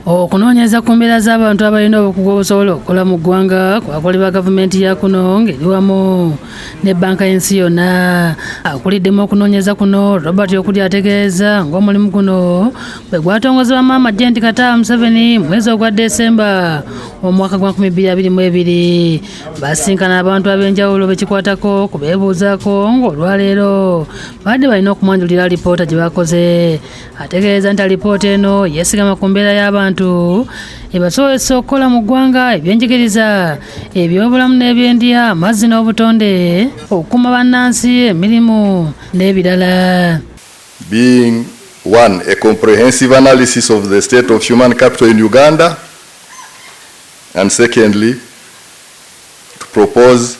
Okunoonyeza ku mbeera z'abantu abalina obukugu obusobola okukola mu ggwanga kwakolebwa gavumenti ya kuno ng'eri wamu ne bbanka y'ensi yonna. Akuliddemu okunoonyeza kuno Robert Okuli ategeeza ng'omulimu guno bwe gwatongozebwa Maama Janet Museveni mu mwezi ogwa Desemba omwaka gwa 2022. Basinkana abantu ab'enjawulo bekikwatako ku beebuuzaako ng'olwaleero badde balina okumwanjulira alipoota gye bakoze. Ategeeza nti alipoota eno yeesigama ku mbeera y'abantu ebasobozesa okukola mu ggwanga ebyenjigiriza, ebyobulamu n'ebyendya, amazzi n'obutonde, okukuuma bannansi, emirimu n'ebirala. Being one, a comprehensive analysis of the state of human capital in Uganda, and secondly, to propose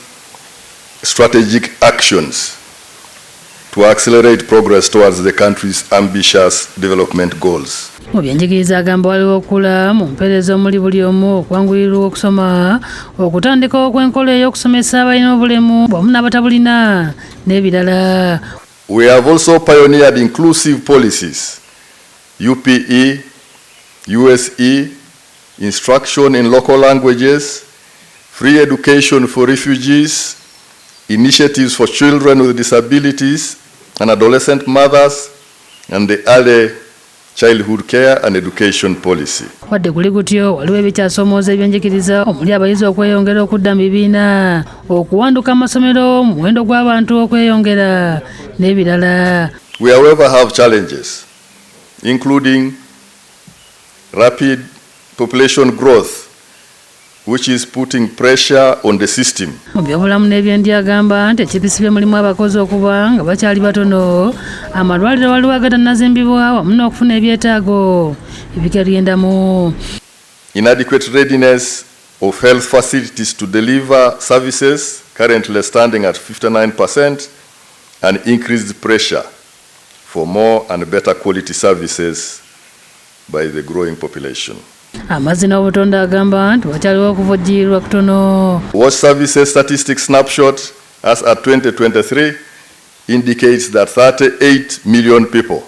strategic actions to accelerate progress towards the country's ambitious development goals. Mu byenjigiriza agamba waliwo okula mu mpeereza omuli buli omu okwanguyirirwa okusoma, okutandikawo kw'enkola ey'okusomesa abalina obulemu wamu n'abatabulina n'ebirala. We have also pioneered inclusive policies, UPE, USE, instruction in local languages, free education for refugees, initiatives for children with disabilities and adolescent mothers, and the early childhood care and education policy. Wadde kuli gutyo waliwo ebikyasoomooza ebyenjigiriza omuli abayizi okweyongera okudda mu bibiina, okuwanduka amasomero, muwendo gw'abantu okweyongera n'ebirala. We however have challenges, including rapid population growth, which is putting pressure on the system. Mu byobulamu n'ebyendya agamba nti ekipisibye mulimu abakozi okuba nga bakyali batono, amalwaliro waliwo agatannazimbibwa wamu n'okufuna ebyetaago ebigenda. Inadequate readiness of health facilities to deliver services, currently standing at 59%, and increased pressure for more and better quality services by the growing population. Amazzi n'obutonde agamba nti wakyaliwo okuvujjirirwa kutono. World Services Statistics Snapshot as at 2023 indicates that 38 million people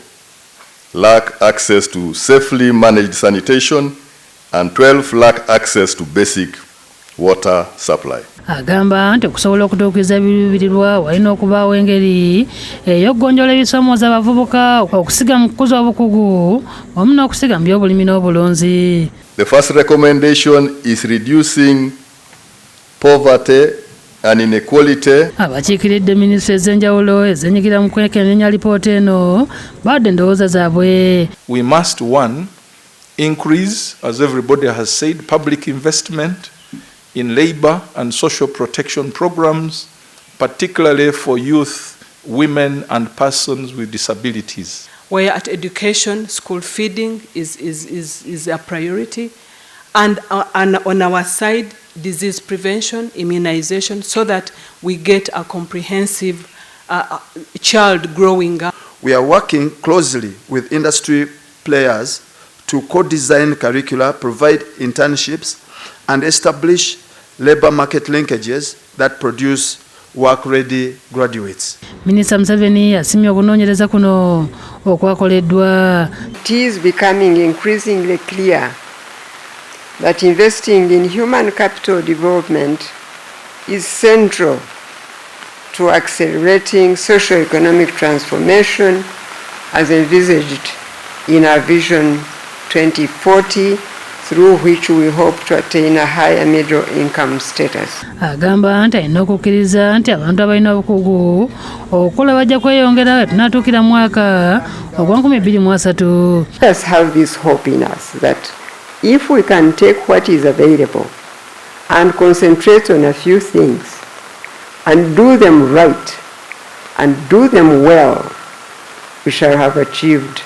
lack access to safely managed sanitation and 12 lack access to basic water supply. Agamba nti okusobola okutuukiriza ebiruubirirwa walina okubaawo engeri ey'okgonjoola ebisoomooza abavubuka okusiga mu kukuza obukugu wamu n'okusiga mu by'obulimi n'obulunzi. The first recommendation is reducing poverty and inequality. Abakiikiridde minisitule ez'enjawulo ez'enyigira mu kwekenneenya alipoota eno badde endowooza zaabwe. We must, one, increase, as everybody has said, public investment in labor and social protection programs, particularly for youth, women and persons with disabilities. Where at education, school feeding is a priority, and on our side, disease prevention, immunization, so that we get a comprehensive child growing up. We are working closely with industry players to co-design curricula, provide internships, and establish labor market linkages that produce work-ready graduates. Minisita Museveni asimye okunoonyereza kuno okwakoleddwa. It is becoming increasingly clear that investing in human capital development is central to accelerating socio-economic transformation as envisaged in our Vision 2040, through which we hope to attain a higher middle income status. Agamba nti alina okukkiriza nti abantu abalina obukugu okukola bajja kweyongera tunatuukira mwaka ogwa 2030. Let us have this hope in us that if we can take what is available and concentrate on a few things and do them right and do them well, we shall have achieved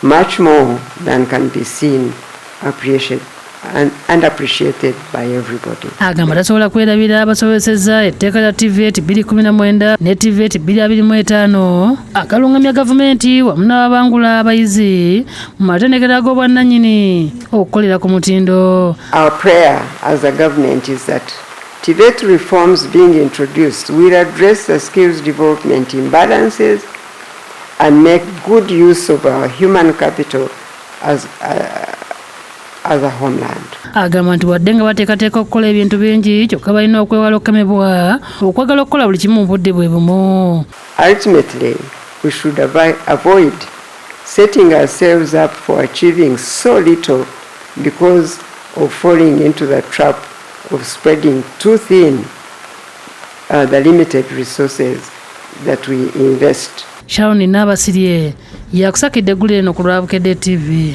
much more than can be seen and appreciated by everybody. Agamba tasobola kwerabira abasobozesezza etteeka lya TVET 2019 ne TVET 2025 akalungamya gavumenti wamu n'ababangula abayizi mu matendekero ag'obwannannyini okukolera ku mutindo. Our prayer as a government is that TVET reforms being introduced will address the skills development imbalances other homeland. Agamba nti wadde nga bateekateeka okukola ebintu bingi kyokka balina okwewala okukemebwa okwagala okukola buli kimu mu budde bwe bumu. Ultimately, we should avoid setting ourselves up for achieving so little because of falling into the trap of spreading too thin the limited resources that we invest. Sharon Nabasirye yakusakidde eggulu eno ku lwa Bukedde TV.